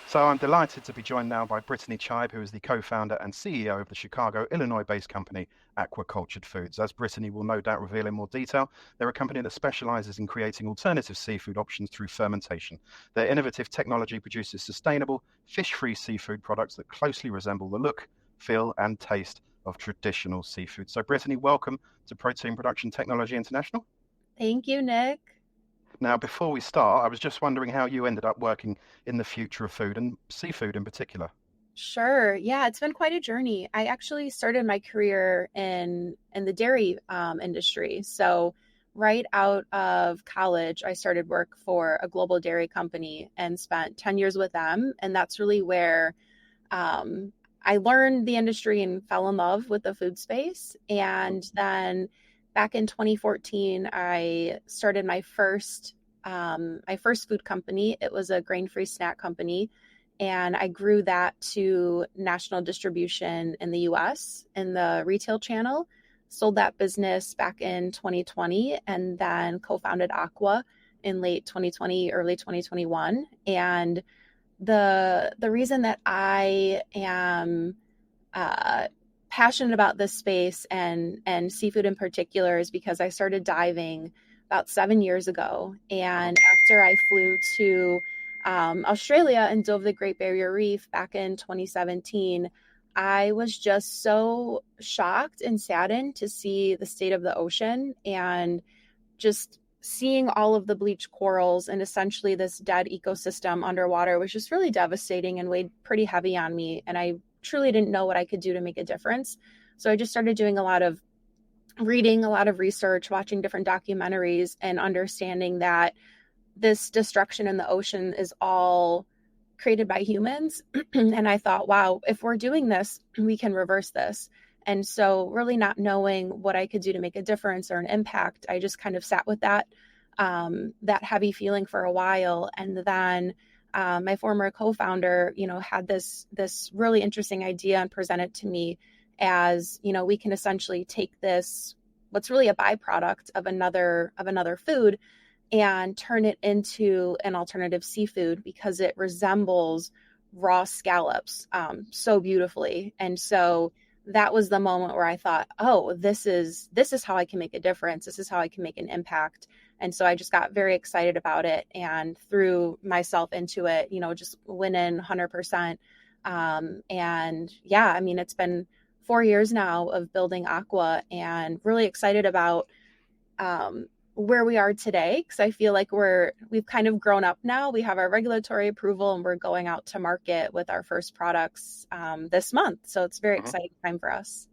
So I'm delighted to be joined now by Brittany Chibe, who is the co-founder and CEO of the Chicago, Illinois-based company AQUA Cultured Foods. As Brittany will no doubt reveal in more detail, they're a company that specializes in creating alternative seafood options through fermentation. Their innovative technology produces sustainable, fish-free seafood products that closely resemble the look, feel, and taste of traditional seafood. So Brittany, welcome to Protein Production Technology International. Thank you, Nick. Now, before we start, I was just wondering how you ended up working in the future of food and seafood in particular. Sure. Yeah, it's been quite a journey. I actually started my career in the dairy industry. So right out of college, I started work for a global dairy company and spent 10 years with them. And that's really where I learned the industry and fell in love with the food space. And then back in 2014, I started my first food company. It was a grain-free snack company, and I grew that to national distribution in the US in the retail channel. Sold that business back in 2020, and then co-founded AQUA in late 2020, early 2021. And the reason that I am passionate about this space and seafood in particular is because I started diving about 7 years ago. And after I flew to Australia and dove the Great Barrier Reef back in 2017, I was just so shocked and saddened to see the state of the ocean and just seeing all of the bleached corals and essentially this dead ecosystem underwater was just really devastating and weighed pretty heavy on me. And I truly didn't know what I could do to make a difference. So I just started doing a lot of reading, a lot of research, watching different documentaries, and understanding that this destruction in the ocean is all created by humans. And I thought, wow, if we're doing this, we can reverse this. And so really not knowing what I could do to make a difference or an impact, I just kind of sat with that heavy feeling for a while. And then my former co-founder, had this really interesting idea and presented to me as, we can essentially take this, what's really a byproduct of another food, and turn it into an alternative seafood because it resembles raw scallops so beautifully. And so that was the moment where I thought, oh, this is how I can make a difference. This is how I can make an impact. And so I just got very excited about it and threw myself into it, just went in 100%. And yeah, I mean, it's been 4 years now of building AQUA and really excited about where we are today, because I feel like we've kind of grown up now. We have our regulatory approval and we're going out to market with our first products this month. So it's a very Mhm. exciting time for us.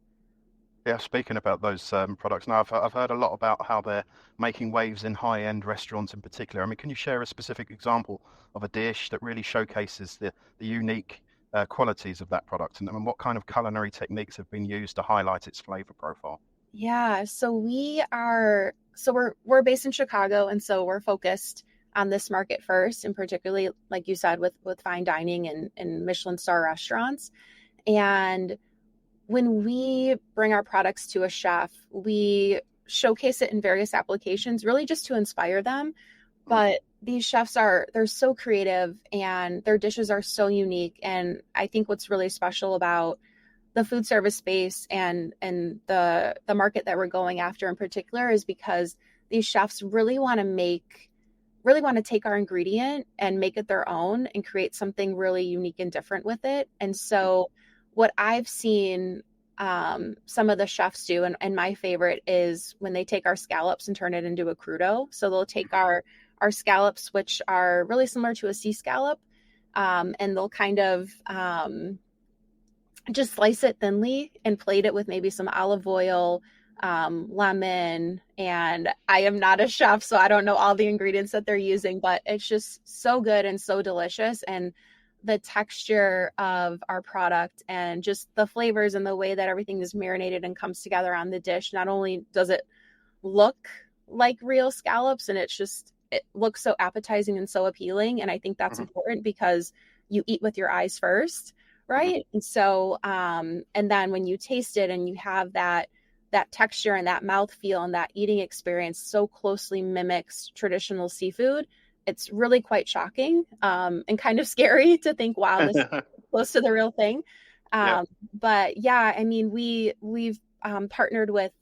Yeah, speaking about those products, now I've heard a lot about how they're making waves in high-end restaurants in particular. I mean, can you share a specific example of a dish that really showcases the unique qualities of that product and what kind of culinary techniques have been used to highlight its flavor profile? Yeah, so we're based in Chicago, and so we're focused on this market first, and particularly like you said with fine dining and Michelin star restaurants. And when we bring our products to a chef, we showcase it in various applications, really just to inspire them. Mhm. But these they're so creative and their dishes are so unique. And I think what's really special about the food service space and the market that we're going after in particular is because these chefs really want to take our ingredient and make it their own and create something really unique and different with it. And so what I've seen some of the chefs do, and my favorite is when they take our scallops and turn it into a crudo. So they'll take our scallops, which are really similar to a sea scallop, and they'll kind of just slice it thinly and plate it with maybe some olive oil, lemon. And I am not a chef, so I don't know all the ingredients that they're using, but it's just so good and so delicious. And the texture of our product and just the flavors and the way that everything is marinated and comes together on the dish. Not only does it look like real scallops, and it looks so appetizing and so appealing. And I think that's Mhm. important because you eat with your eyes first, Mhm. right? And so, and then when you taste it and you have that texture and that mouth feel and that eating experience so closely mimics traditional seafood, it's really quite shocking, and kind of scary to think, wow, this is close to the real thing. Yeah. But yeah, I mean, we've partnered with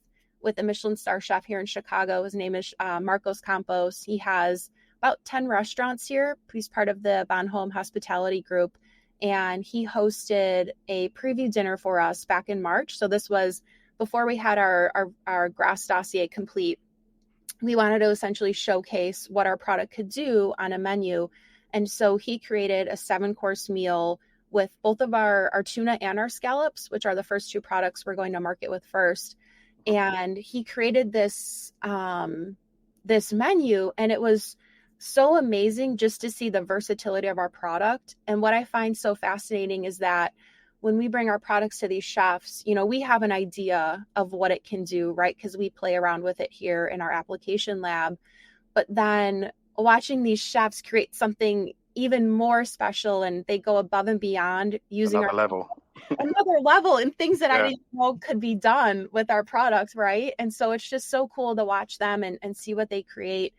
a Michelin star chef here in Chicago. His name is Marcos Campos. He has about 10 restaurants here. He's part of the Bonhomme Hospitality Group, and he hosted a preview dinner for us back in March. So this was before we had our GRAS dossier complete. We wanted to essentially showcase what our product could do on a menu. And so he created a 7-course meal with both of our tuna and our scallops, which are the first 2 products we're going to market with first. And he created this this menu, and it was so amazing just to see the versatility of our product. And what I find so fascinating is that when we bring our products to these chefs, you know, we have an idea of what it can do, right? Because we play around with it here in our application lab. But then watching these chefs create something even more special, and they go above and beyond using Another level. another level and things that I Yeah. didn't know could be done with our products, right? And so it's just so cool to watch them and see what they create.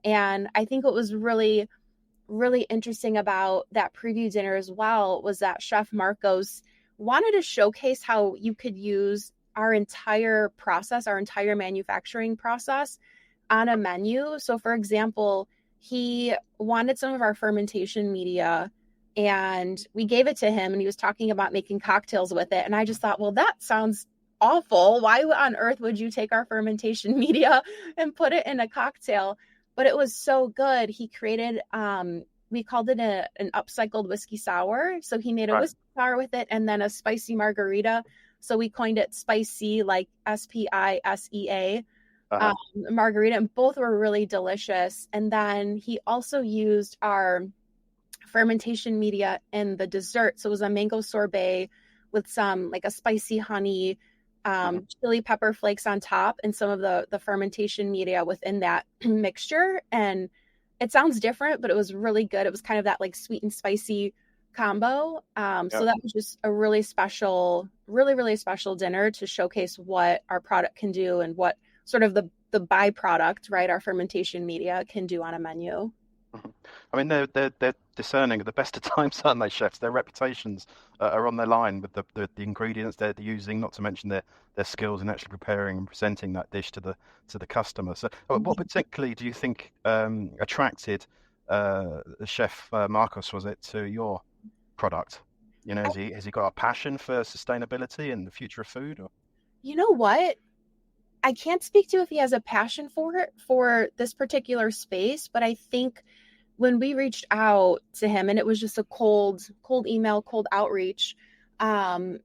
And I think what was really, really interesting about that preview dinner as well was that Chef Marcos wanted to showcase how you could use our entire process, our entire manufacturing process on a menu. So for example, he wanted some of our fermentation media, and we gave it to him, and he was talking about making cocktails with it. And I just thought, well, that sounds awful. Why on earth would you take our fermentation media and put it in a cocktail? But it was so good. He created, we called it an upcycled whiskey sour. So he made a Right. whiskey sour with it, and then a spicy margarita. So we coined it spicy, like SPISEA Uh-huh. margarita, and both were really delicious. And then he also used our fermentation media in the dessert. So it was a mango sorbet with some like a spicy honey, Mhm. chili pepper flakes on top, and some of the fermentation media within that mixture. And it sounds different, but it was really good. It was kind of that like sweet and spicy combo. Yeah. So that was just a really special, really, really special dinner to showcase what our product can do and what sort of the byproduct, right, our fermentation media can do on a menu. Mhm. I mean, they're discerning at the best of times, aren't they, chefs? Their reputations are on their line with the ingredients they're using, not to mention their skills in actually preparing and presenting that dish to the customer. So, what particularly do you think attracted Chef Marcos, was it, to your product? You know, has he got a passion for sustainability and the future of food? Or? You know what? I can't speak to if he has a passion for it, for this particular space, but I think when we reached out to him, and it was just a cold email, cold outreach, um,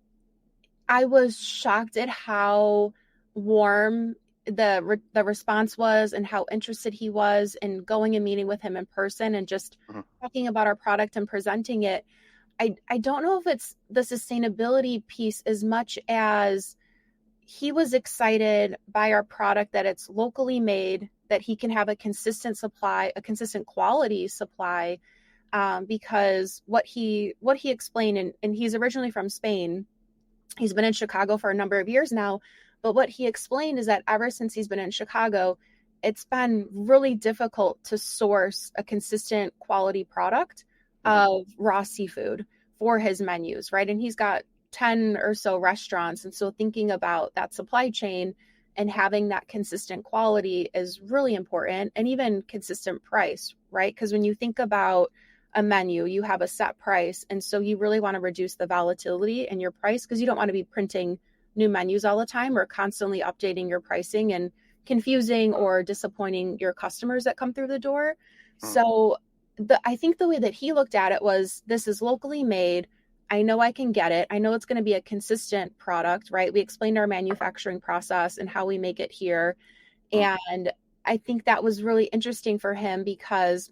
I was shocked at how warm the response was, and how interested he was in going and meeting with him in person and just Mhm. talking about our product and presenting it. I don't know if it's the sustainability piece as much as he was excited by our product, that it's locally made, that he can have a consistent supply, a consistent quality supply, because what he explained, and he's originally from Spain. He's been in Chicago for a number of years now, but what he explained is that ever since he's been in Chicago, it's been really difficult to source a consistent quality product Mhm. of raw seafood for his menus, right? And he's got 10 or so restaurants. And so thinking about that supply chain and having that consistent quality is really important, and even consistent price, right? Because when you think about a menu, you have a set price. And so you really want to reduce the volatility in your price, because you don't want to be printing new menus all the time or constantly updating your pricing and confusing or disappointing your customers that come through the door. Mhm. So I think the way that he looked at it was, this is locally made. I know I can get it. I know it's going to be a consistent product, right? We explained our manufacturing process and how we make it here. Mhm. And I think that was really interesting for him, because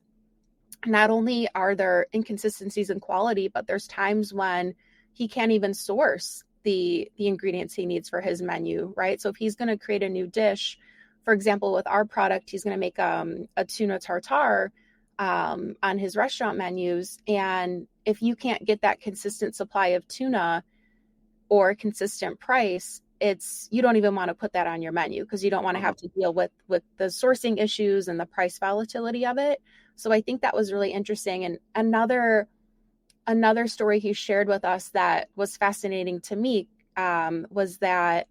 not only are there inconsistencies in quality, but there's times when he can't even source the ingredients he needs for his menu, right? So if he's going to create a new dish, for example, with our product, he's going to make a tuna tartare on his restaurant menus. And if you can't get that consistent supply of tuna or consistent price, you don't even want to put that on your menu because you don't want to have to deal with the sourcing issues and the price volatility of it. So I think that was really interesting. And another story he shared with us that was fascinating to me was that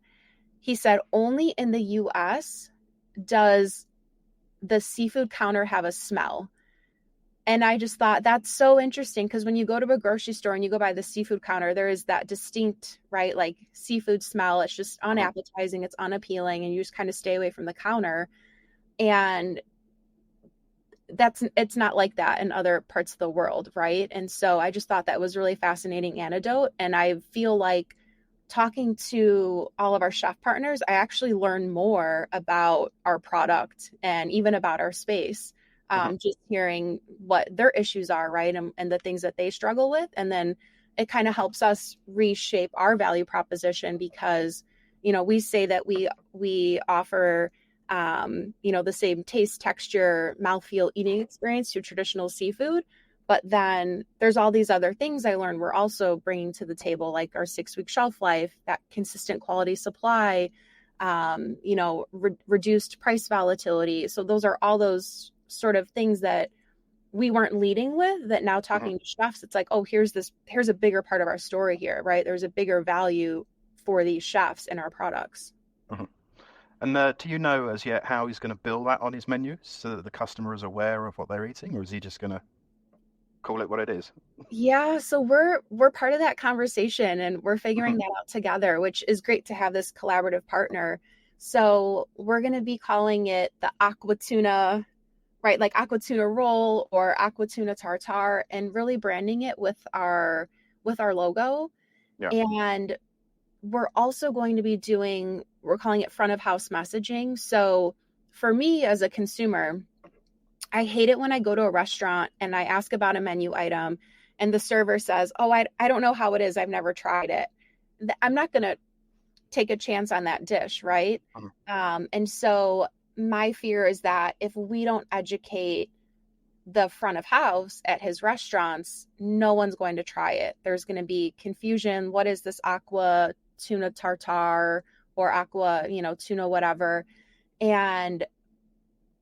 he said only in the US does the seafood counter have a smell. And I just thought that's so interesting because when you go to a grocery store and you go by the seafood counter, there is that distinct, right, like seafood smell. It's just unappetizing, it's unappealing, and you just kind of stay away from the counter. And it's not like that in other parts of the world, right? And so I just thought that was really fascinating anecdote. And I feel like talking to all of our chef partners, I actually learned more about our product and even about our space. Just hearing what their issues are, right? And the things that they struggle with. And then it kind of helps us reshape our value proposition because, we say that we offer, the same taste, texture, mouthfeel, eating experience to traditional seafood. But then there's all these other things I learned we're also bringing to the table, like our 6-week shelf life, that consistent quality supply, reduced price volatility. So those are all those sort of things that we weren't leading with that now talking to chefs, it's like, oh, here's a bigger part of our story here, right? There's a bigger value for these chefs in our products. And do you know as yet how he's going to build that on his menu so that the customer is aware of what they're eating, or is he just going to call it what it is? Yeah, so we're part of that conversation and we're figuring that out together, which is great to have this collaborative partner. So we're going to be calling it the aqua tuna, right? Like aqua tuna roll or aqua tuna tartare, and really branding it with our logo. Yeah. And we're also going to be we're calling it front of house messaging. So for me as a consumer, I hate it when I go to a restaurant and I ask about a menu item and the server says, oh, I don't know how it is. I've never tried it. I'm not going to take a chance on that dish, right? And so my fear is that if we don't educate the front of house at his restaurants, no one's going to try it. There's going to be confusion. What is this aqua tuna tartare or aqua, tuna whatever? And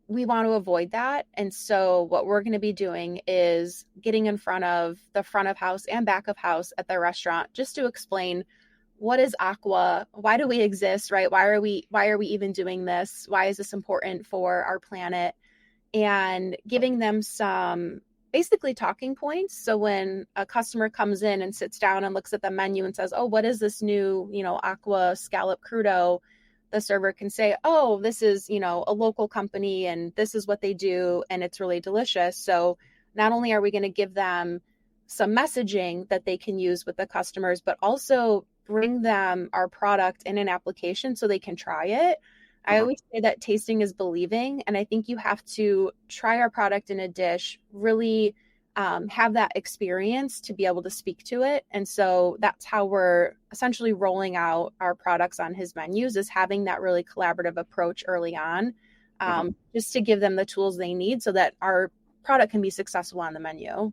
we want to avoid that. And so what we're going to be doing is getting in front of the front of house and back of house at the restaurant just to explain what is AQUA, why do we exist, right? Why are we even doing this? Why is this important for our planet? And giving them some basically talking points. So when a customer comes in and sits down and looks at the menu and says, oh, what is this new, AQUA scallop crudo? The server can say, oh, this is, a local company and this is what they do. And it's really delicious. So not only are we going to give them some messaging that they can use with the customers, but also bring them our product in an application so they can try it. I always say that tasting is believing. And I think you have to try our product in a dish, really have that experience to be able to speak to it. And so that's how we're essentially rolling out our products on his menus, is having that really collaborative approach early on, just to give them the tools they need so that our product can be successful on the menu.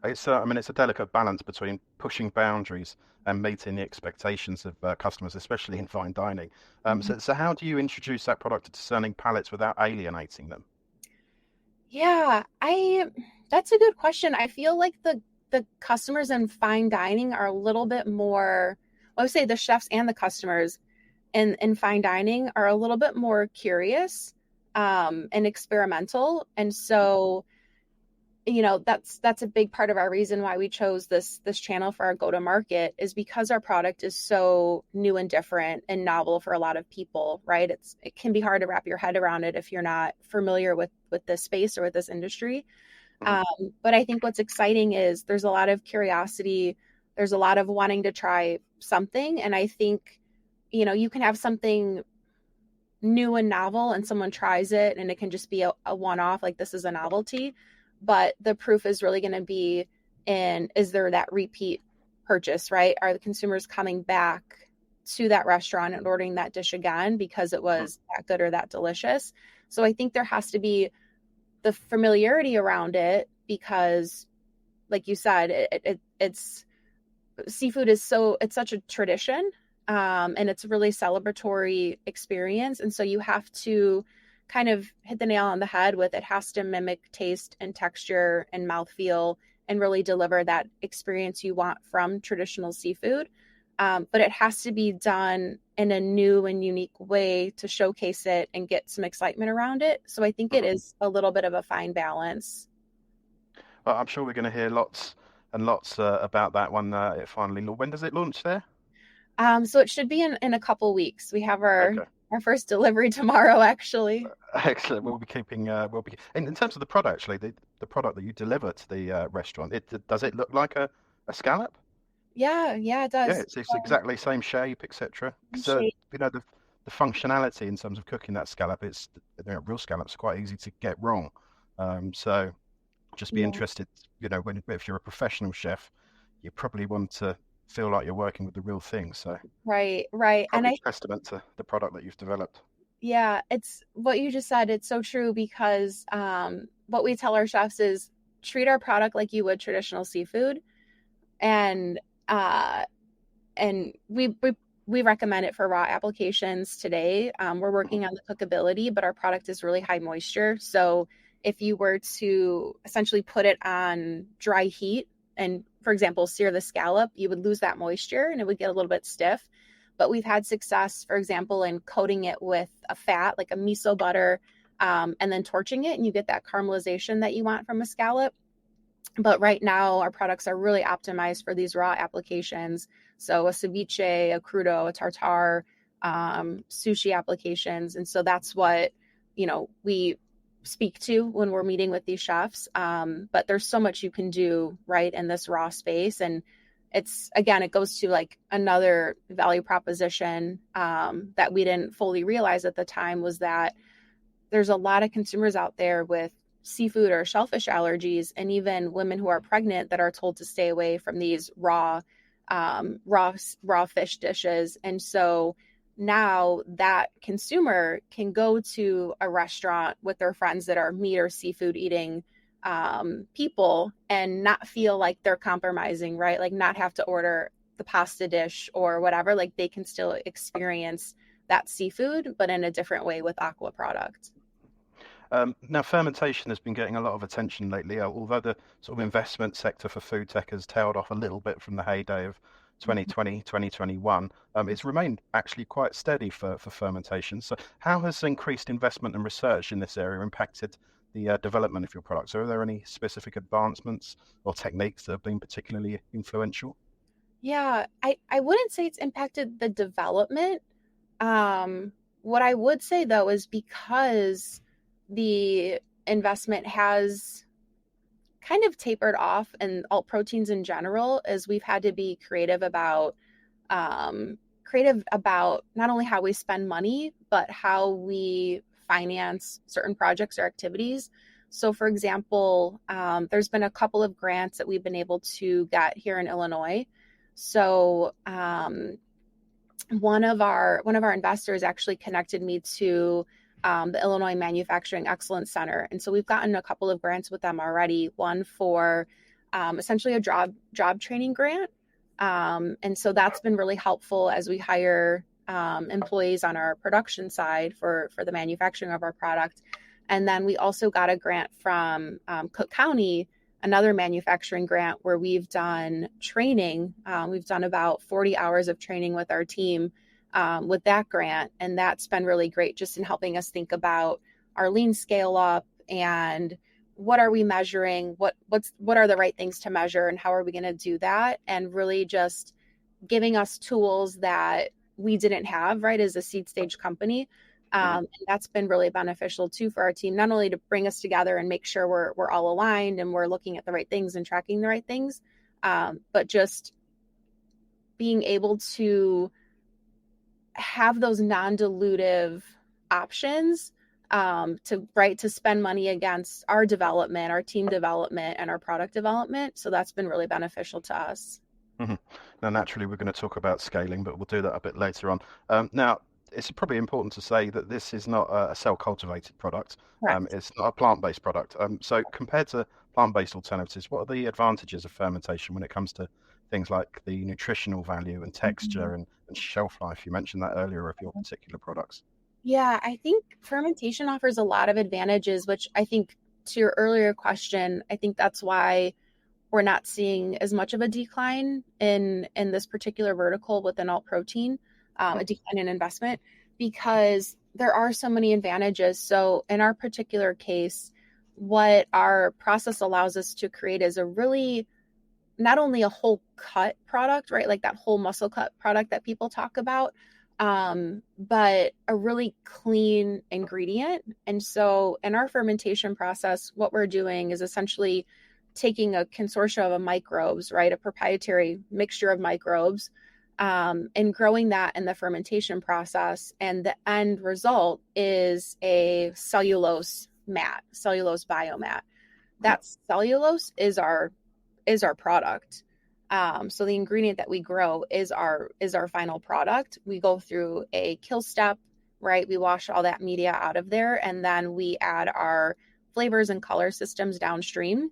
It's a delicate balance between pushing boundaries and meeting the expectations of customers, especially in fine dining. So how do you introduce that product to discerning palates without alienating them? Yeah, that's a good question. I feel like the customers in fine dining are a little bit more, I would say the chefs and the customers in fine dining are a little bit more curious and experimental. And so that's a big part of our reason why we chose this channel for our go-to-market, is because our product is so new and different and novel for a lot of people, right? It can be hard to wrap your head around it if you're not familiar with this space or with this industry. But I think what's exciting is there's a lot of curiosity. There's a lot of wanting to try something. And I think, you can have something new and novel and someone tries it and it can just be a one-off, like this is a novelty. But the proof is really going to be in, is there that repeat purchase, right? Are the consumers coming back to that restaurant and ordering that dish again because it was that good or that delicious? So I think there has to be the familiarity around it because, like you said, it's seafood is it's such a tradition. and it's a really celebratory experience. And so you have to kind of hit the nail on the head with it has to mimic taste and texture and mouthfeel and really deliver that experience you want from traditional seafood. But it has to be done in a new and unique way to showcase it and get some excitement around it. So I think it Mhm. is a little bit of a fine balance. Well, I'm sure we're going to hear lots and lots about that when it finally. When does it launch there? So it should be in a couple weeks. We have Okay. our first delivery tomorrow, actually. Excellent. We'll be keeping. We'll be in terms of the product. Actually, the product that you deliver to the restaurant. Does it look like a scallop? Yeah, yeah, it Yeah, does. it's exactly same shape, etc. So Shape. the functionality in terms of cooking that scallop, real scallops are quite easy to get wrong. So just be Yeah, interested. When if you're a professional chef, you probably want to feel like you're working with the real thing. So right, right. And probably testament to the product that you've developed. yeah, it's what you just said. It's so true because what we tell our chefs is treat our product like you would traditional seafood, and uh, and we recommend it for raw applications today. We're Mhm. working on the cookability, but our product is really high moisture. So if you were to essentially put it on dry heat and, for example, sear the scallop, you would lose that moisture and it would get a little bit stiff. But we've had success, for example, in coating it with a fat, like a miso butter, and then torching it, and you get that caramelization that you want from a scallop. But right now, our products are really optimized for these raw applications. So a ceviche, a crudo, a tartare, sushi applications. And so that's what, we speak to when we're meeting with these chefs. But there's so much you can do right in this raw space. And it's, again, it goes to like another value proposition that we didn't fully realize at the time was that there's a lot of consumers out there with seafood or shellfish allergies, and even women who are pregnant that are told to stay away from these raw fish dishes. And so now that consumer can go to a restaurant with their friends that are meat or seafood eating people and not feel like they're compromising, right? Like not have to order the pasta dish or whatever. Like they can still experience that seafood, but in a different way with AQUA product. Now, fermentation has been getting a lot of attention lately, although the sort of investment sector for food tech has tailed off a little bit from the heyday of 2020, 2021. It's remained actually quite steady for fermentation. So, how has increased investment and research in this area impacted the development of your products? Are there any specific advancements or techniques that have been particularly influential? Yeah, I wouldn't say it's impacted the development. What I would say though is because the investment has kind of tapered off and alt proteins in general, as we've had to be creative about not only how we spend money, but how we finance certain projects or activities. So, for example, there's been a couple of grants that we've been able to get here in Illinois. So, one of our investors actually connected me to the Illinois Manufacturing Excellence Center, and so we've gotten a couple of grants with them already. One for essentially a job training grant, and so that's been really helpful as we hire employees on our production side for the manufacturing of our product. And then we also got a grant from Cook County, another manufacturing grant where we've done training. We've done about 40 hours of training with our team with that grant. And that's been really great just in helping us think about our lean scale up and what are we measuring, what are the right things to measure and how are we going to do that, and really just giving us tools that we didn't have, right, as a seed stage company. Mhm. And that's been really beneficial too for our team, not only to bring us together and make sure we're all aligned and we're looking at the right things and tracking the right things, but just being able to have those non-dilutive options to spend money against our development, our team development, and our product development. So that's been really beneficial to us. Mhm. Now, naturally, we're going to talk about scaling, but we'll do that a bit later on. Now, it's probably important to say that this is not a cell-cultivated product. Correct. It's not a plant-based product. So, compared to plant-based alternatives, what are the advantages of fermentation when it comes to things like the nutritional value and texture and shelf life. You mentioned that earlier of your particular products. Yeah, I think fermentation offers a lot of advantages, which I think to your earlier question, I think that's why we're not seeing as much of a decline in this particular vertical within alt protein, a decline in investment, because there are so many advantages. So in our particular case, what our process allows us to create is a really not only a whole cut product, right? Like that whole muscle cut product that people talk about, but a really clean ingredient. And so in our fermentation process, what we're doing is essentially taking a consortia of microbes, right? A proprietary mixture of microbes, and growing that in the fermentation process. And the end result is a cellulose biomat. That cellulose is our product. So the ingredient that we grow is our final product. We go through a kill step, right? We wash all that media out of there, and then we add our flavors and color systems downstream,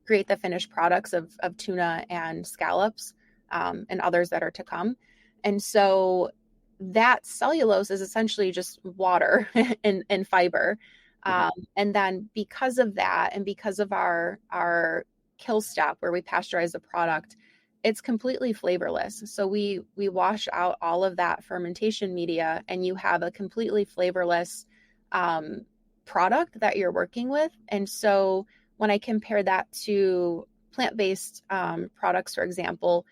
create the finished products of tuna and scallops, and others that are to come. And so that cellulose is essentially just water and fiber. And then because of that, and because of our kill step where we pasteurize the product, it's completely flavorless. So we wash out all of that fermentation media, and you have a completely flavorless product that you're working with. And so when I compare that to plant-based products, for example,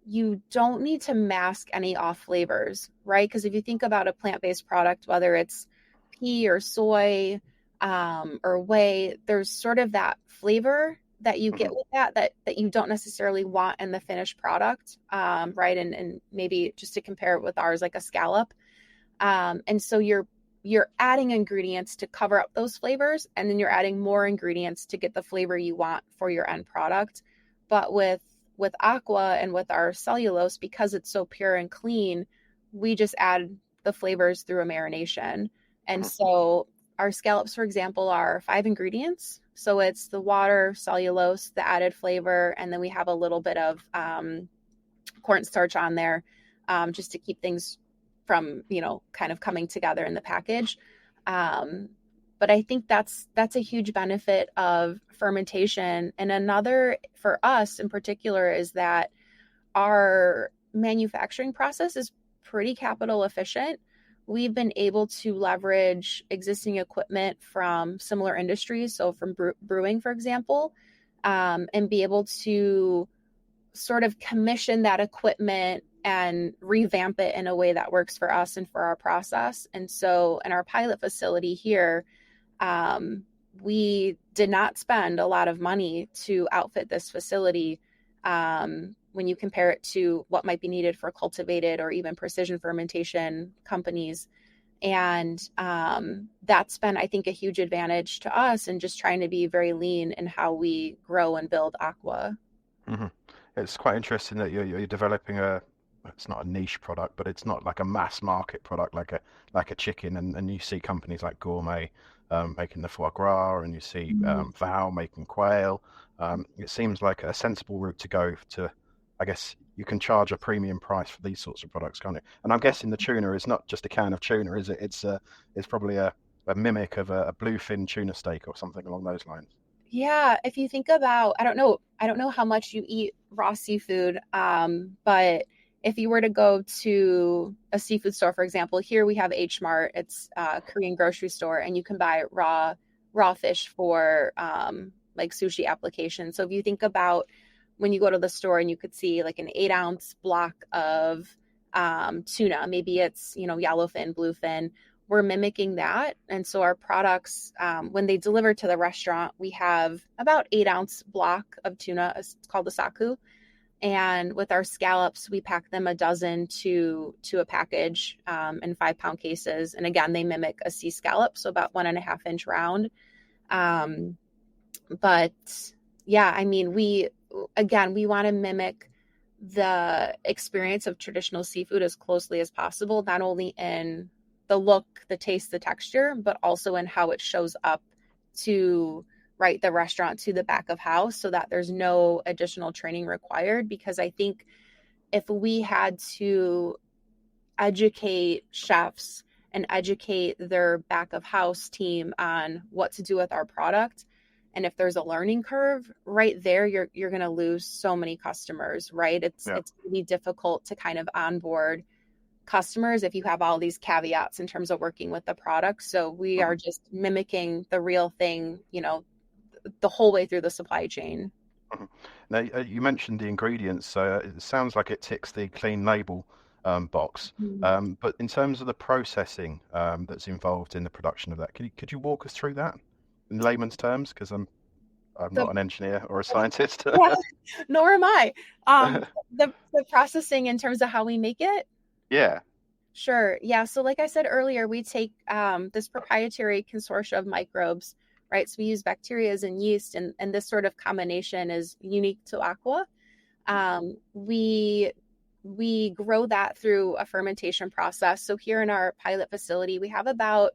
you don't need to mask any off flavors, right? Because if you think about a plant-based product, whether it's pea or soy or whey, there's sort of that flavor that you get with that you don't necessarily want in the finished product, right? And maybe just to compare it with ours, like a scallop. And so you're adding ingredients to cover up those flavors, and then you're adding more ingredients to get the flavor you want for your end product. But with AQUA and with our cellulose, because it's so pure and clean, we just add the flavors through a marination. And so our scallops, for example, are 5 ingredients. So it's the water, cellulose, the added flavor, and then we have a little bit of cornstarch on there, just to keep things from, kind of coming together in the package. But I think that's a huge benefit of fermentation. And another for us in particular is that our manufacturing process is pretty capital efficient. We've been able to leverage existing equipment from similar industries, so from brewing, for example, and be able to sort of commission that equipment and revamp it in a way that works for us and for our process. And so in our pilot facility here, we did not spend a lot of money to outfit this facility when you compare it to what might be needed for cultivated or even precision fermentation companies. And that's been, I think, a huge advantage to us in just trying to be very lean in how we grow and build AQUA. It's quite interesting that you're developing it's not a niche product, but it's not like a mass market product like a chicken, and you see companies like Gourmet making the foie gras, and you see Val making quail. It seems like a sensible route to go to. I guess you can charge a premium price for these sorts of products, can't it? And I'm guessing the tuna is not just a can of tuna, is it? It's probably a mimic of a bluefin tuna steak or something along those lines. Yeah, if you think about, I don't know how much you eat raw seafood, but if you were to go to a seafood store, for example, here we have H Mart, it's a Korean grocery store, and you can buy raw fish for like sushi applications. So if you think about when you go to the store and you could see like an 8-ounce block of tuna, maybe it's, yellowfin, bluefin, we're mimicking that. And so our products, when they deliver to the restaurant, we have about 8-ounce block of tuna. It's called the saku. And with our scallops, we pack them a dozen to a package in 5-pound cases. And again, they mimic a sea scallop, so about 1.5-inch round. But yeah, I mean, we want to mimic the experience of traditional seafood as closely as possible, not only in the look, the taste, the texture, but also in how it shows up to right, the restaurant to the back of house so that there's no additional training required. Because I think if we had to educate chefs and educate their back of house team on what to do with our product, and if there's a learning curve right there, you're going to lose so many customers, right? Yeah. It's really difficult to kind of onboard customers if you have all these caveats in terms of working with the product. So we Mhm. are just mimicking the real thing, the whole way through the supply chain. Mhm. Now, you mentioned the ingredients. It sounds like it ticks the clean label box. Mhm. But in terms of the processing that's involved in the production of that, could you walk us through that in layman's terms? Because I'm The not an engineer or a scientist. Yeah, nor am I. The processing in terms of how we make it. Yeah. Sure. Yeah. So, like I said earlier, we take this proprietary consortia of microbes, right? So we use bacterias and yeast, and this sort of combination is unique to AQUA. We grow that through a fermentation process. So here in our pilot facility, we have about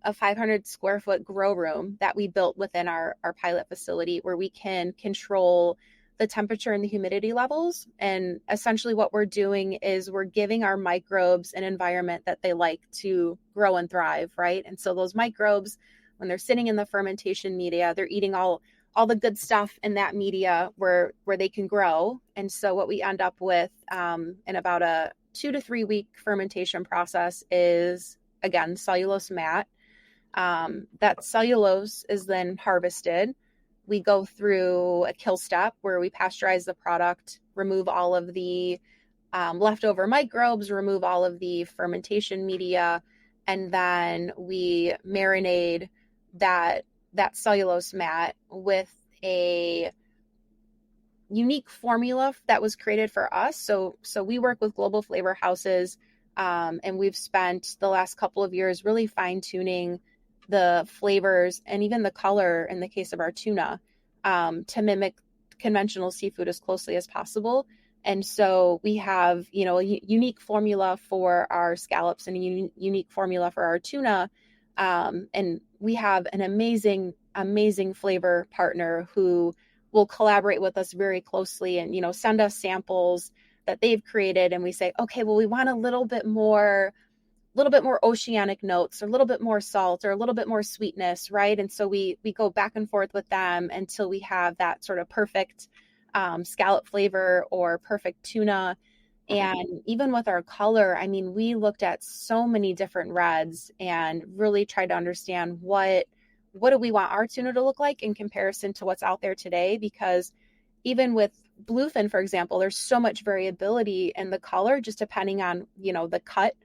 a 500 square foot grow room that we built within our pilot facility where we can control the temperature and the humidity levels. And essentially what we're doing is we're giving our microbes an environment that they like to grow and thrive, right? And so those microbes, when they're sitting in the fermentation media, they're eating all the good stuff in that media where they can grow. And so what we end up with in about a 2 to 3 week fermentation process is, again, cellulose mat. That cellulose is then harvested. We go through a kill step where we pasteurize the product, remove all of the leftover microbes, remove all of the fermentation media, and then we marinate that cellulose mat with a unique formula that was created for us. So we work with global flavor houses, and we've spent the last couple of years really fine tuning the flavors and even the color in the case of our tuna, to mimic conventional seafood as closely as possible. And so we have, a unique formula for our scallops and a unique formula for our tuna. And we have an amazing flavor partner who will collaborate with us very closely and, send us samples that they've created. And we say, okay, well, we want a little bit more oceanic notes, or a little bit more salt, or a little bit more sweetness, right? And so we go back and forth with them until we have that sort of perfect scallop flavor or perfect tuna. And even with our color, I mean, we looked at so many different reds and really tried to understand what do we want our tuna to look like in comparison to what's out there today. Because even with bluefin, for example, there's so much variability in the color just depending on, the cut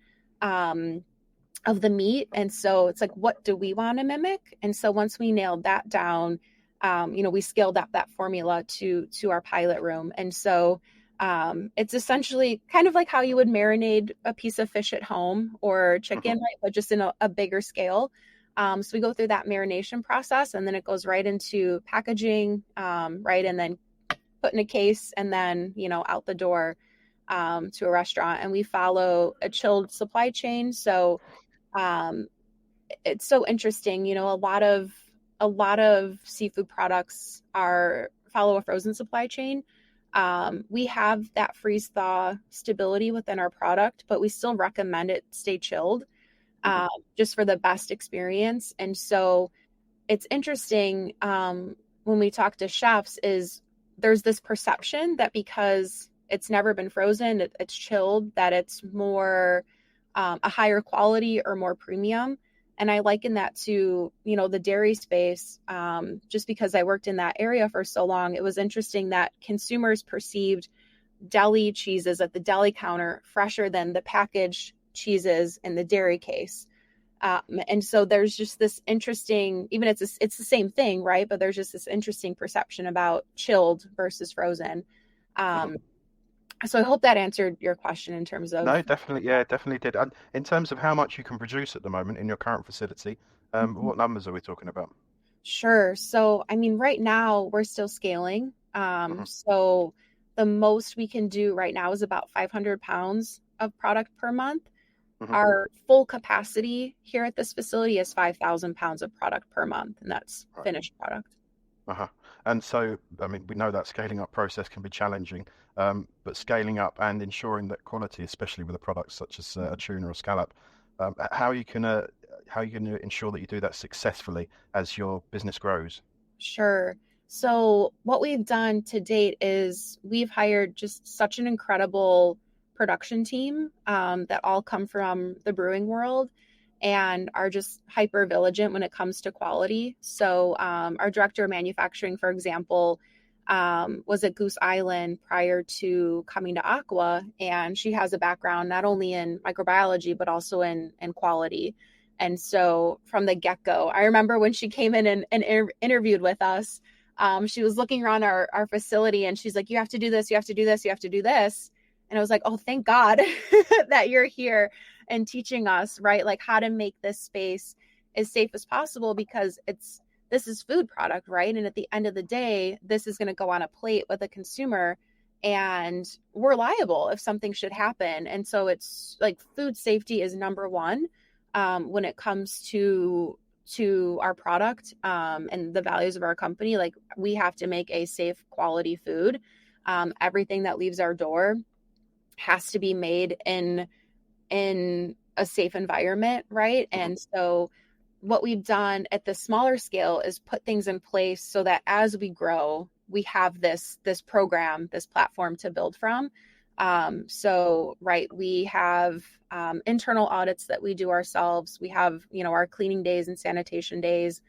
of the meat. And so it's like, what do we want to mimic? And so once we nailed that down, we scaled up that formula to our pilot room. And so it's essentially kind of like how you would marinate a piece of fish at home or chicken, right? But just in a bigger scale. So we go through that marination process, and then it goes right into packaging, right? And then put in a case, and then, out the door to a restaurant. And we follow a chilled supply chain. So it's so interesting. A lot of seafood products follow a frozen supply chain. We have that freeze thaw stability within our product, but we still recommend it stay chilled, just for the best experience. And so it's interesting, when we talk to chefs, is there's this perception that because it's never been frozen, it's chilled, that it's more a higher quality or more premium. And I liken that to, the dairy space, just because I worked in that area for so long. It was interesting that consumers perceived deli cheeses at the deli counter fresher than the packaged cheeses in the dairy case. And so there's just this interesting, even it's the same thing, right? But there's just this interesting perception about chilled versus frozen. So I hope that answered your question in terms of. No, definitely. Yeah, definitely did. And in terms of how much you can produce at the moment in your current facility, what numbers are we talking about? Sure. So, I mean, right now we're still scaling. Hmm. So the most we can do right now is about 500 pounds of product per month. Hmm. Our full capacity here at this facility is 5,000 pounds of product per month, and that's Right. finished product. Uh-huh. And so, I mean, we know that scaling up process can be challenging, but scaling up and ensuring that quality, especially with a product such as a tuna or scallop, how you can how you going to ensure that you do that successfully as your business grows? Sure. So, what we've done to date is we've hired just such an incredible production team that all come from the brewing world and are just hyper vigilant when it comes to quality. So, our director of manufacturing, for example, was at Goose Island prior to coming to AQUA, and she has a background not only in microbiology but also in quality. And so from the get-go, I remember when she came in and interviewed with us, she was looking around our facility and she's like, you have to do this, you have to do this, you have to do this. And I was like, oh, thank God that you're here and teaching us, right? Like how to make this space as safe as possible because this is food product, right? And at the end of the day, this is going to go on a plate with a consumer and we're liable if something should happen. And so it's like food safety is number one when it comes to our product and the values of our company. Like we have to make a safe quality food. Everything that leaves our door has to be made in a safe environment, right? Mhm. And so what we've done at the smaller scale is put things in place so that as we grow, we have this program, this platform to build from. So right, we have internal audits that we do ourselves. We have, our cleaning days and sanitation days.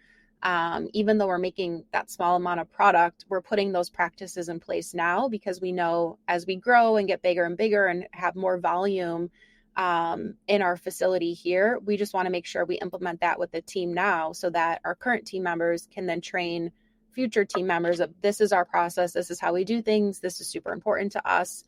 Even though we're making that small amount of product, we're putting those practices in place now because we know as we grow and get bigger and bigger and have more volume in our facility here, we just want to make sure we implement that with the team now so that our current team members can then train future team members of this is our process, this is how we do things, this is super important to us.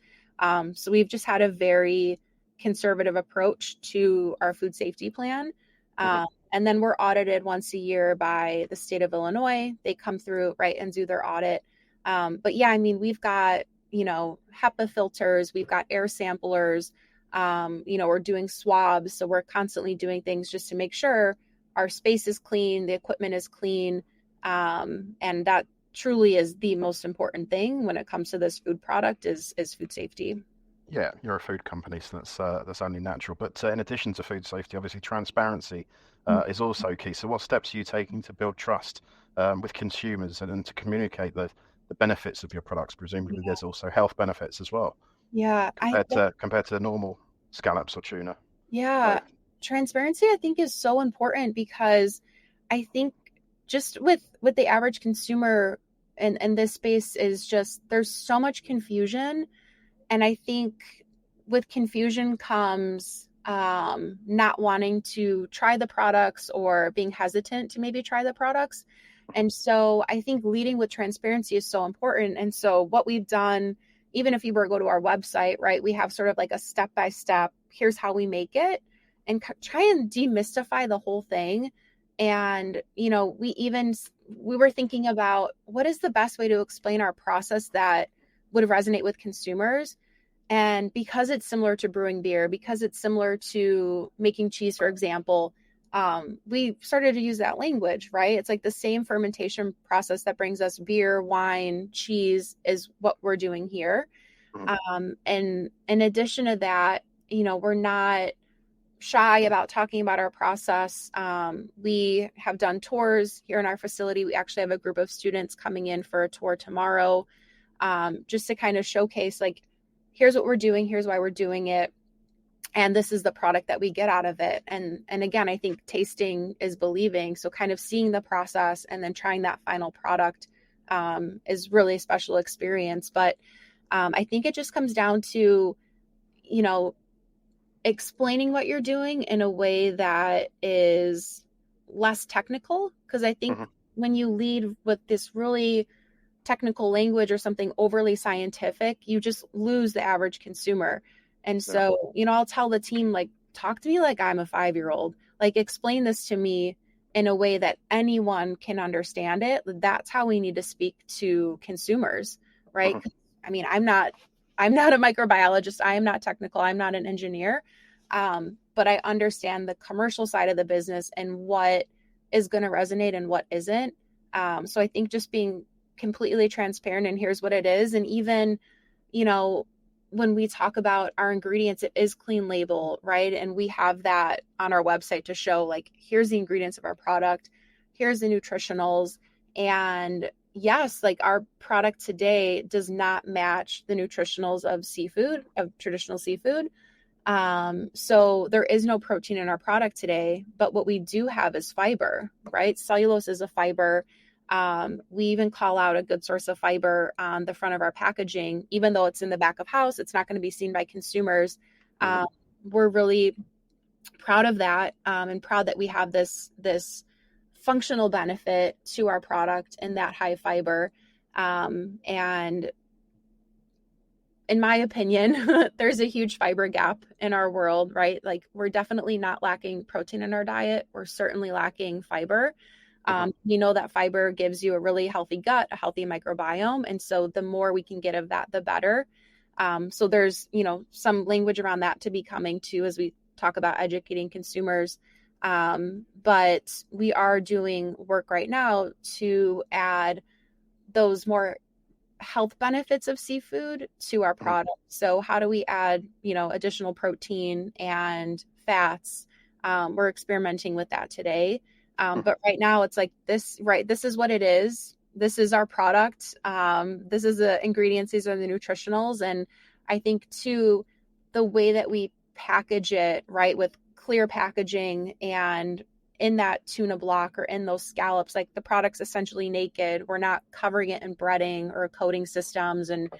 So we've just had a very conservative approach to our food safety plan. Mhm. And then we're audited once a year by the state of Illinois. They come through, right, and do their audit. But yeah, I mean, we've got, HEPA filters, we've got air samplers, we're doing swabs. So we're constantly doing things just to make sure our space is clean, the equipment is clean. And that truly is the most important thing when it comes to this food product is food safety. Yeah, you're a food company, so that's only natural. But in addition to food safety, obviously transparency is also key. So, what steps are you taking to build trust with consumers and to communicate the benefits of your products? Presumably, Yeah, there's also health benefits as well yeah, compared to normal scallops or tuna. So, yeah. Transparency, I think, is so important because I think just with the average consumer in this space is just there's so much confusion. And I think with confusion comes not wanting to try the products or being hesitant to maybe try the products. And so I think leading with transparency is so important. And so what we've done, even if you were to go to our website, right, we have sort of like a step by step, here's how we make it and try and demystify the whole thing. And, we were thinking about what is the best way to explain our process that would resonate with consumers. And because it's similar to brewing beer, because it's similar to making cheese, for example, we started to use that language, right? It's like the same fermentation process that brings us beer, wine, cheese is what we're doing here. mhm. And in addition to that, we're not shy about talking about our process. We have done tours here in our facility. We actually have a group of students coming in for a tour tomorrow, just to kind of showcase like, here's what we're doing, here's why we're doing it, and this is the product that we get out of it. And again, I think tasting is believing. So kind of seeing the process and then trying that final product is really a special experience. But I think it just comes down to, you know, explaining what you're doing in a way that is less technical. Because I think Mhm. when you lead with this really technical language or something overly scientific, you just lose the average consumer. And Yeah. so, I'll tell the team, like, talk to me like I'm a 5-year-old. Like, explain this to me in a way that anyone can understand it. That's how we need to speak to consumers, right? Mhm. I mean, I'm not a microbiologist. I am not technical. I'm not an engineer. But I understand the commercial side of the business and what is going to resonate and what isn't. So I think just being completely transparent and here's what it is. And even, you know, when we talk about our ingredients, it is clean label, right? And we have that on our website to show like, here's the ingredients of our product, here's the nutritionals. And yes, like our product today does not match the nutritionals of seafood, of traditional seafood. So there is no protein in our product today, but what we do have is fiber, right? Cellulose is a fiber. We even call out a good source of fiber on the front of our packaging, even though it's in the back of house, it's not going to be seen by consumers. We're really proud of that, and proud that we have this functional benefit to our product and that high fiber. And in my opinion, there's a huge fiber gap in our world, right? Like we're definitely not lacking protein in our diet. We're certainly lacking fiber. You know that fiber gives you a really healthy gut, a healthy microbiome. And so the more we can get of that, the better. So there's, some language around that to be coming too, as we talk about educating consumers. But we are doing work right now to add those more health benefits of seafood to our product. So how do we add, additional protein and fats? We're experimenting with that today. But right now it's like this, right? This is what it is. This is our product. This is the ingredients. These are the nutritionals. And I think too, the way that we package it, right, with clear packaging and in that tuna block or in those scallops, like the product's essentially naked. We're not covering it in breading or coating systems and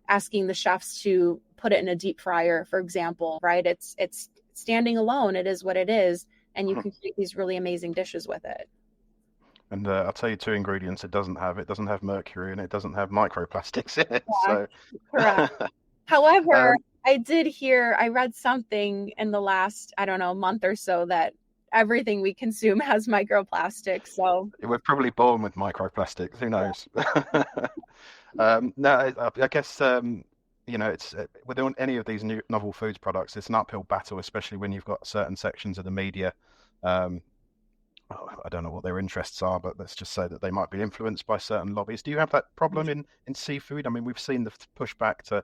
asking the chefs to put it in a deep fryer, for example, right? It's standing alone. It is what it is. And you can create these really amazing dishes with it. And I'll tell you two ingredients it doesn't have. It doesn't have mercury and it doesn't have microplastics in it. Yeah, So, correct. However, I read something in the last, I don't know, month or so that everything we consume has microplastics. So we're probably born with microplastics. Who knows? No, I guess it's with any of these new novel foods products, it's an uphill battle, especially when you've got certain sections of the media. I don't know what their interests are, but let's just say that they might be influenced by certain lobbies. Do you have that problem in seafood? I mean, we've seen the pushback to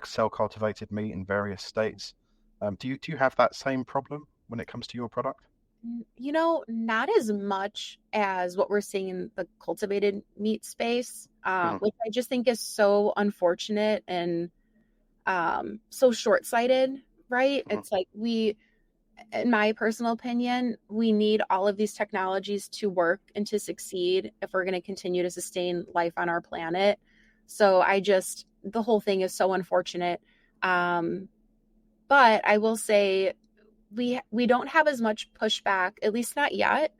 cell cultivated meat in various states. Do you have that same problem when it comes to your product? Not as much as what we're seeing in the cultivated meat space, which I just think is so unfortunate and so short-sighted, right? It's like in my personal opinion, we need all of these technologies to work and to succeed if we're going to continue to sustain life on our planet. So the whole thing is so unfortunate. But I will say we don't have as much pushback, at least not yet,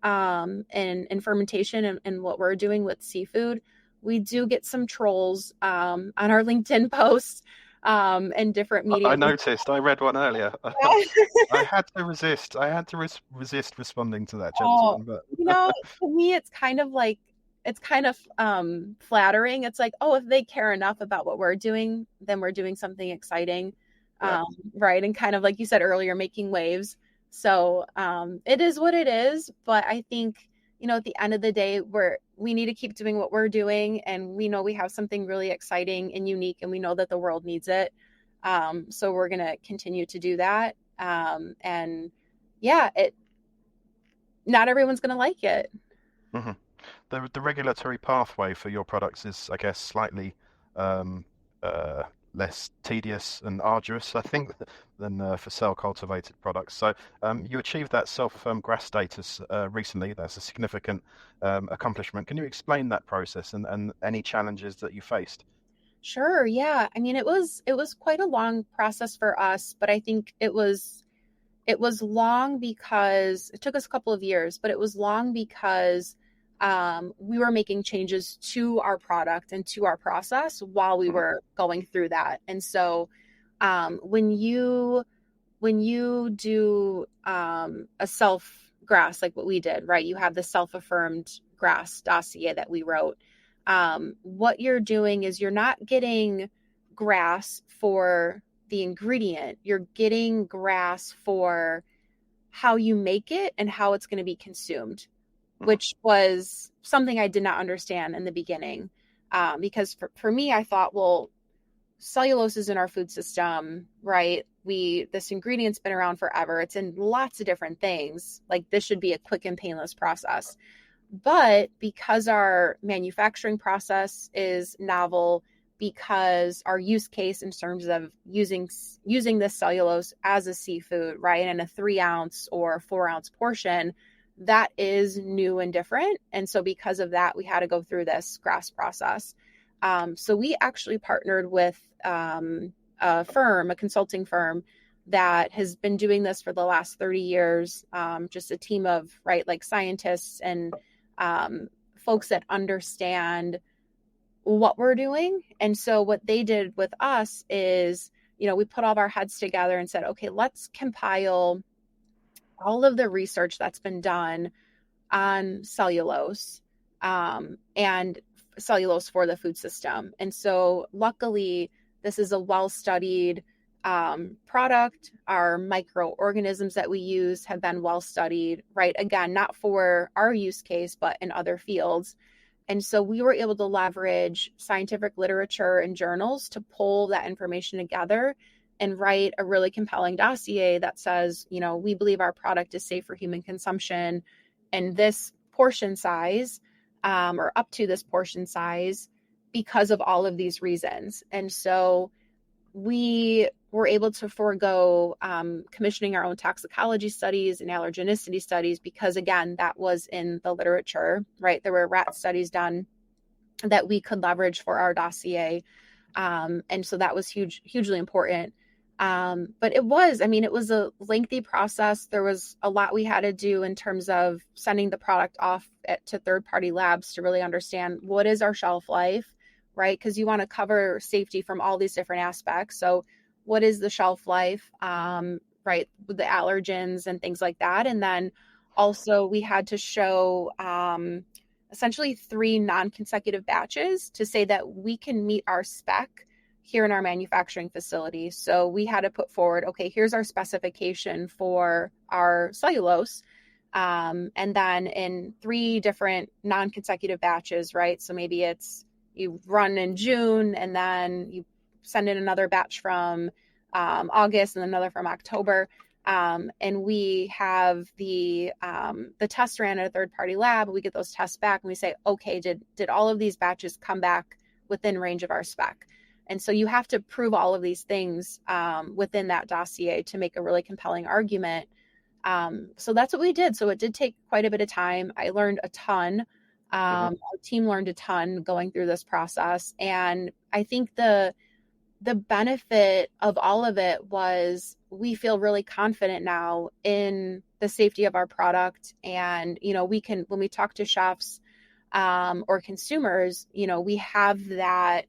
in fermentation and what we're doing with seafood. We do get some trolls on our LinkedIn posts and different media. I noticed. I read one earlier. I had to resist. I had to resist responding to that gentleman. But to me, it's kind of flattering. It's like, oh, if they care enough about what we're doing, then we're doing something exciting. Right. And kind of like you said earlier, making waves. So it is what it is. But I think, at the end of the day, we need to keep doing what we're doing. And we know we have something really exciting and unique, and we know that the world needs it. So we're going to continue to do that. And yeah, not everyone's going to like it. Mm-hmm. The regulatory pathway for your products is, I guess, slightly less tedious and arduous, I think, than for cell-cultivated products. So you achieved that self-affirmed GRAS status recently. That's a significant accomplishment. Can you explain that process and any challenges that you faced? Sure. Yeah. I mean, it was quite a long process for us, but I think it was long because it took us a couple of years, but it was long because we were making changes to our product and to our process while we were going through that. And so when you do a self GRAS, like what we did, right? You have the self-affirmed GRAS dossier that we wrote. What you're doing is you're not getting GRAS for the ingredient. You're getting GRAS for how you make it and how it's going to be consumed. Mhm. which was something I did not understand in the beginning. Because for me, I thought, well, cellulose is in our food system, right? This ingredient's been around forever. It's in lots of different things. Like this should be a quick and painless process. But because our manufacturing process is novel, because our use case in terms of using this cellulose as a seafood, right, in a 3 ounce or 4 ounce portion, that is new and different. And so because of that, we had to go through this GRAS process. So we actually partnered with a consulting firm that has been doing this for the last 30 years, just a team of, right, like scientists and folks that understand what we're doing. And so what they did with us is, we put all of our heads together and said, okay, let's compile all of the research that's been done on cellulose, and cellulose for the food system. And so luckily, this is a well-studied product. Our microorganisms that we use have been well-studied, right? Again, not for our use case, but in other fields. And so we were able to leverage scientific literature and journals to pull that information together and write a really compelling dossier that says, we believe our product is safe for human consumption and this portion size, or up to this portion size, because of all of these reasons. And so we were able to forego commissioning our own toxicology studies and allergenicity studies because, again, that was in the literature, right? There were rat studies done that we could leverage for our dossier. And so that was hugely important. But it was a lengthy process. There was a lot we had to do in terms of sending the product off to third-party labs to really understand what is our shelf life, right? Because you want to cover safety from all these different aspects. So what is the shelf life, right, with the allergens and things like that. And then also we had to show essentially 3 non-consecutive batches to say that we can meet our spec here in our manufacturing facility. So we had to put forward, okay, here's our specification for our cellulose. And then in 3 different non-consecutive batches, right? So maybe it's you run in June and then you send in another batch from August and another from October. And we have the test ran at a third party lab. We get those tests back and we say, okay, did all of these batches come back within range of our spec? And so you have to prove all of these things within that dossier to make a really compelling argument. So that's what we did. So it did take quite a bit of time. I learned a ton. Our team learned a ton going through this process. And I think the benefit of all of it was we feel really confident now in the safety of our product. And, we can, when we talk to chefs or consumers, we have that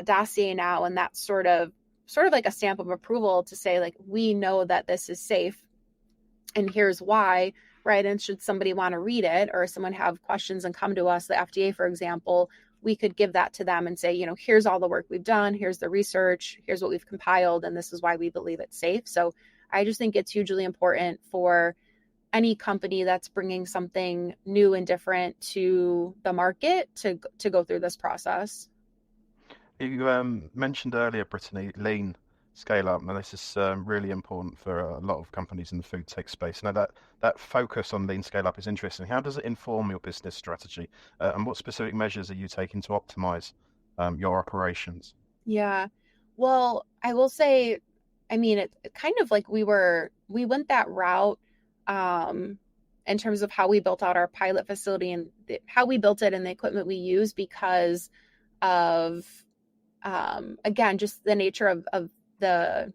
dossier now, and that's sort of like a stamp of approval to say, like, we know that this is safe and here's why, right? And should somebody want to read it or someone have questions and come to us, the FDA, for example, we could give that to them and say, here's all the work we've done, here's the research, here's what we've compiled, and this is why we believe it's safe. So I just think it's hugely important for any company that's bringing something new and different to the market to go through this process. You mentioned earlier, Brittany, lean scale up. Now, this is really important for a lot of companies in the food tech space. Now, that focus on lean scale up is interesting. How does it inform your business strategy? And what specific measures are you taking to optimize your operations? Yeah. Well, I will say, it kind of like we went that route in terms of how we built out our pilot facility and how we built it and the equipment we use because of, again, just the nature of the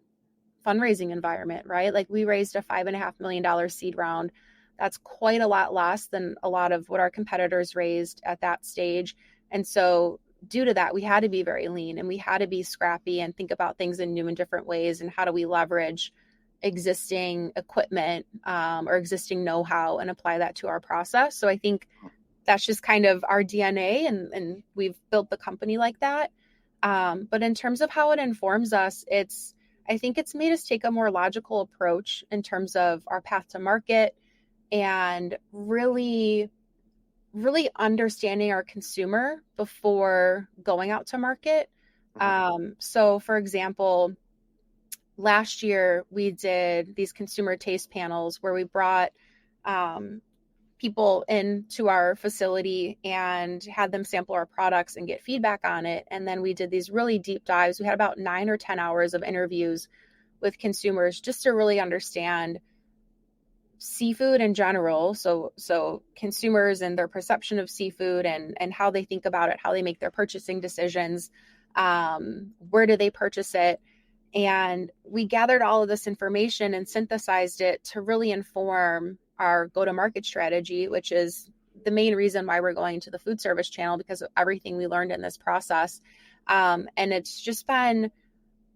fundraising environment, right? Like we raised a $5.5 million seed round. That's quite a lot less than a lot of what our competitors raised at that stage. And so due to that, we had to be very lean and we had to be scrappy and think about things in new and different ways. And how do we leverage existing equipment or existing know-how and apply that to our process? So I think that's just kind of our DNA and we've built the company like that. But in terms of how it informs us, I think it's made us take a more logical approach in terms of our path to market and really really understanding our consumer before going out to market. Mhm. So, for example, last year we did these consumer taste panels where we brought um, people into our facility and had them sample our products and get feedback on it. And then we did these really deep dives. We had about 9 or 10 hours of interviews with consumers just to really understand seafood in general. So consumers and their perception of seafood and how they think about it, how they make their purchasing decisions, where do they purchase it. And we gathered all of this information and synthesized it to really inform our go to market strategy, which is the main reason why we're going to the food service channel because of everything we learned in this process. And it's just been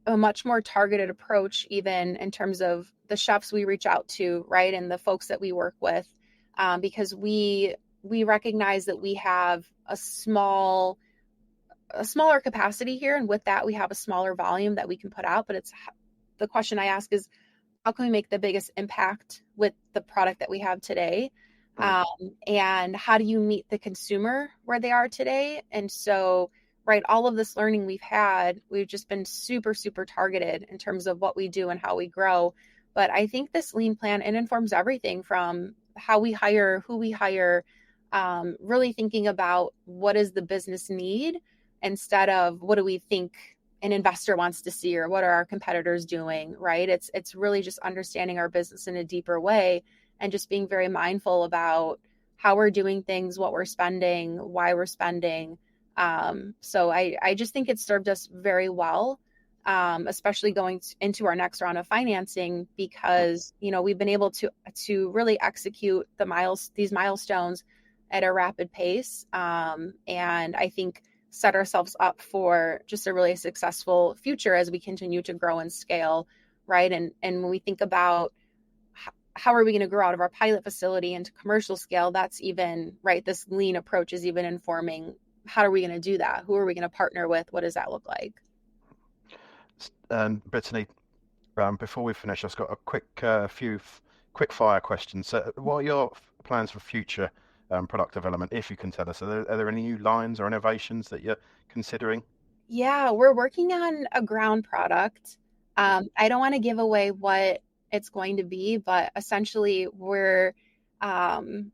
a much more targeted approach, even in terms of the chefs we reach out to, right, and the folks that we work with, because we recognize that we have a smaller capacity here, and with that, we have a smaller volume that we can put out. But it's the question I ask is, how can we make the biggest impact with the product that we have today? Mhm. And how do you meet the consumer where they are today? And so, right, all of this learning we've had, we've just been super, super targeted in terms of what we do and how we grow. But I think this lean plan, it informs everything from how we hire, who we hire, really thinking about what is the business need instead of what do we think an investor wants to see or what are our competitors doing, right? It's really just understanding our business in a deeper way and just being very mindful about how we're doing things, what we're spending, why we're spending. So I just think it's served us very well, especially going into our next round of financing Mhm. because we've been able to really execute these milestones at a rapid pace, and I think set ourselves up for just a really successful future as we continue to grow and scale, right? And when we think about how are we going to grow out of our pilot facility into commercial scale, that's even right. This lean approach is even informing how are we going to do that? Who are we going to partner with? What does that look like? And Brittany, before we finish, I've got a few quick fire questions. So, what are your plans for future product development, if you can tell us? Are there any new lines or innovations that you're considering? Yeah, we're working on a ground product. Mhm. I don't want to give away what it's going to be, but essentially we're um,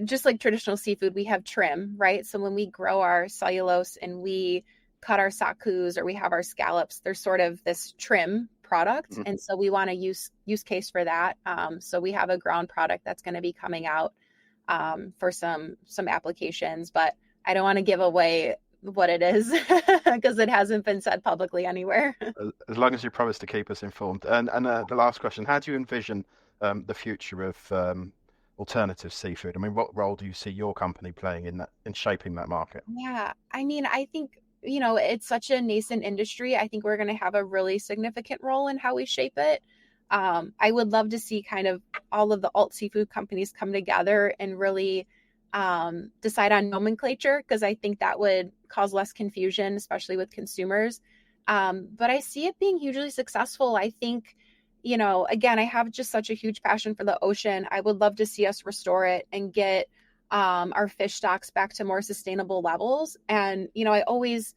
just like traditional seafood, we have trim, right? So when we grow our cellulose and we cut our sakus or we have our scallops, there's sort of this trim product, Mhm. and so we want to use case for that. So we have a ground product that's going to be coming out for some applications, but I don't want to give away what it is because it hasn't been said publicly anywhere. As long as you promise to keep us informed. And the last question: how do you envision the future of alternative seafood? I mean, what role do you see your company playing in that, in shaping that market? Yeah, I mean, I think, it's such a nascent industry. I think we're going to have a really significant role in how we shape it. I would love to see kind of all of the alt seafood companies come together and really decide on nomenclature because I think that would cause less confusion, especially with consumers. But I see it being hugely successful. I think, again, I have just such a huge passion for the ocean. I would love to see us restore it and get our fish stocks back to more sustainable levels. And I always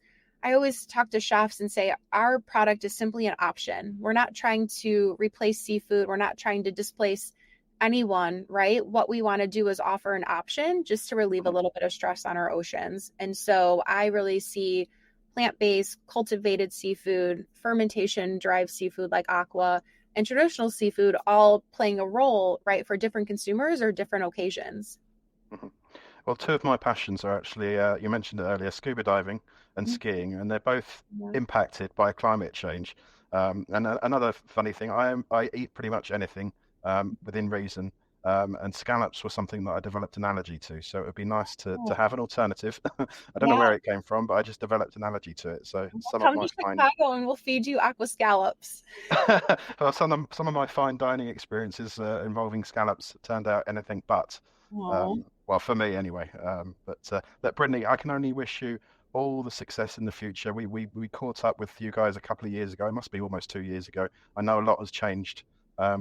talk to chefs and say our product is simply an option. We're not trying to replace seafood. We're not trying to displace anyone, right? What we want to do is offer an option just to relieve a Mhm. little bit of stress on our oceans. And so I really see plant-based cultivated seafood, fermentation drive seafood like AQUA, and traditional seafood all playing a role, right, for different consumers or different occasions. Mhm. Well, two of my passions are actually, you mentioned it earlier, scuba diving and Mhm. skiing, and they're both Yeah. impacted by climate change. Another funny thing, I eat pretty much anything within reason, and scallops were something that I developed an allergy to. So it would be nice to Oh, have an alternative. I don't know yeah. where it came from, but I just developed an allergy to it. So Well, some of come my to fine Chicago and we'll feed you aqua scallops. well, some of my fine dining experiences involving scallops turned out anything but. Oh, Well, for me anyway. But Brittany, I can only wish you all the success in the future. We caught up with you guys a couple of years ago. It must be almost 2 years ago. I know a lot has changed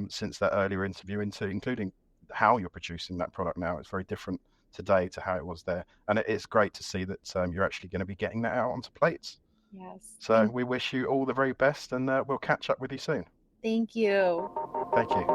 since that earlier interview, including how you're producing that product now. It's very different today to how it was there. And it's great to see that you're actually going to be getting that out onto plates. Yes. So we wish you all the very best, and we'll catch up with you soon. Thank you. Thank you.